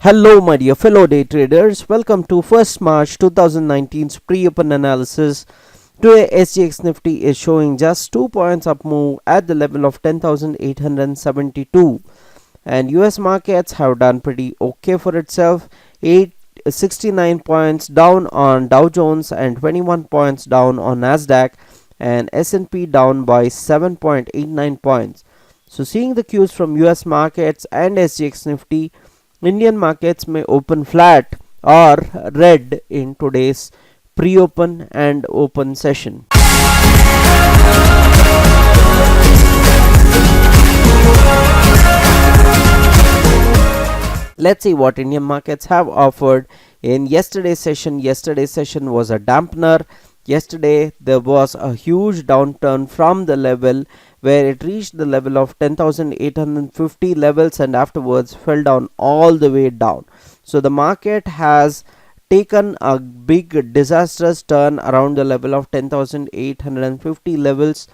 Hello my dear fellow day traders, welcome to 1st March 2019's pre-open analysis. Today SGX Nifty is showing just 2 points up move at the level of 10,872 and US markets have done pretty okay for itself. 69 points down on DowJones and 21 points down on Nasdaq, and S&P down by 7.89 points. So seeing the cues from US markets and SGX Nifty, Indian markets may open flat or red in today's pre-open and open session. Let's see what Indian markets have offered in yesterday's session. Yesterday's session was a dampener. Yesterday there was a huge downturn from the level where it reached the level of 10,850 levels and afterwards fell down all the way down. So the market has taken a big disastrous turn around the level of 10,850 levels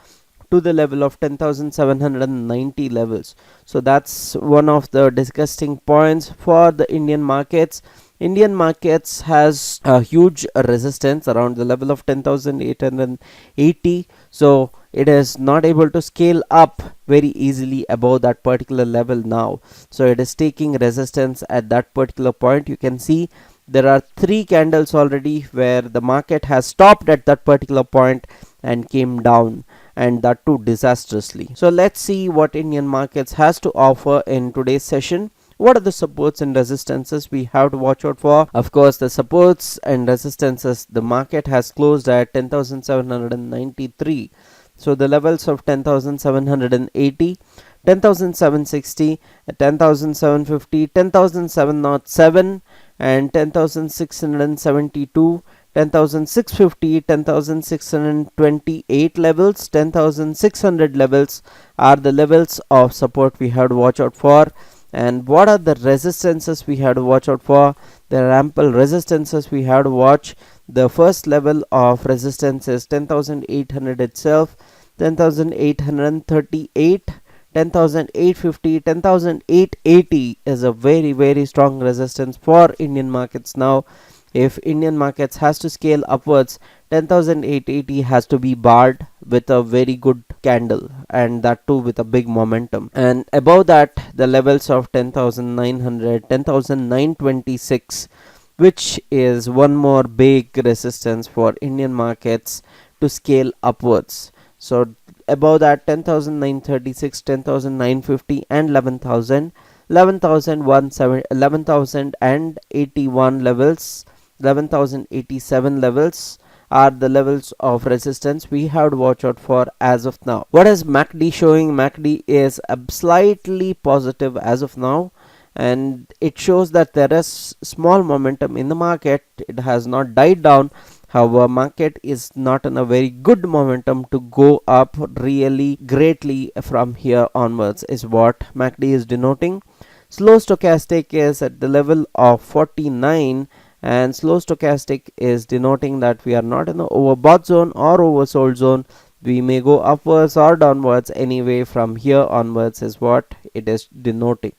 to the level of 10,790 levels. So that's one of the disgusting points for the Indian markets. Indian markets has a huge resistance around the level of 10,880. So it is not able to scale up very easily above that particular level now. So it is taking resistance at that particular point. You can see there are 3 candles already where the market has stopped at that particular point and came down, and that too disastrously. So let's see what Indian markets has to offer in today's session. What are the supports and resistances we have to watch out for? Of course, the supports and resistances, the market has closed at 10,793. So the levels of 10,780, 10,760, 10,750, 10,707 and 10,672, 10,650, 10,628 levels, 10,600 levels are the levels of support we have to watch out for. And what are the resistances we have to watch out for? There are ample resistances we have to watch. The first level of resistance is 10,800 itself, 10,838, 10,850, 10,880 is a very strong resistance for Indian markets now. If Indian markets has to scale upwards, 10,880 has to be barred with a very good candle, and that too with a big momentum. And above that, the levels of 10,900, 10,926, which is one more big resistance for Indian markets to scale upwards. So above that, 10,936, 10,950 and 11,000, 11,081 levels, 11,087 levels are the levels of resistance we have to watch out for as of now. What is MACD showing? MACD is slightly positive as of now, and it shows that there is small momentum in the market. It has not died down. However, market is not in a very good momentum to go up really greatly from here onwards is what MACD is denoting. Slow stochastic is at the level of 49, and slow stochastic is denoting that we are not in the overbought zone or oversold zone. We may go upwards or downwards anyway from here onwards is what it is denoting.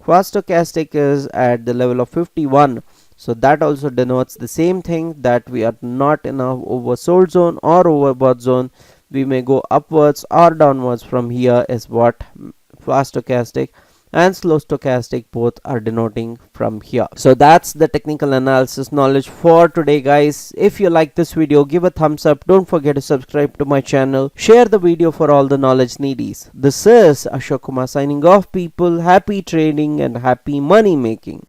Fast stochastic is at the level of 51. So that also denotes the same thing, that we are not in a oversold zone or overbought zone. We may go upwards or downwards from here is what fast stochastic and slow stochastic both are denoting from here. So that's the technical analysis knowledge for today, guys. If you like this video, give a thumbs up. Don't forget to subscribe to my channel. Share the video for all the knowledge needies. This is Ashok Kumar signing off, people. Happy trading and happy money making.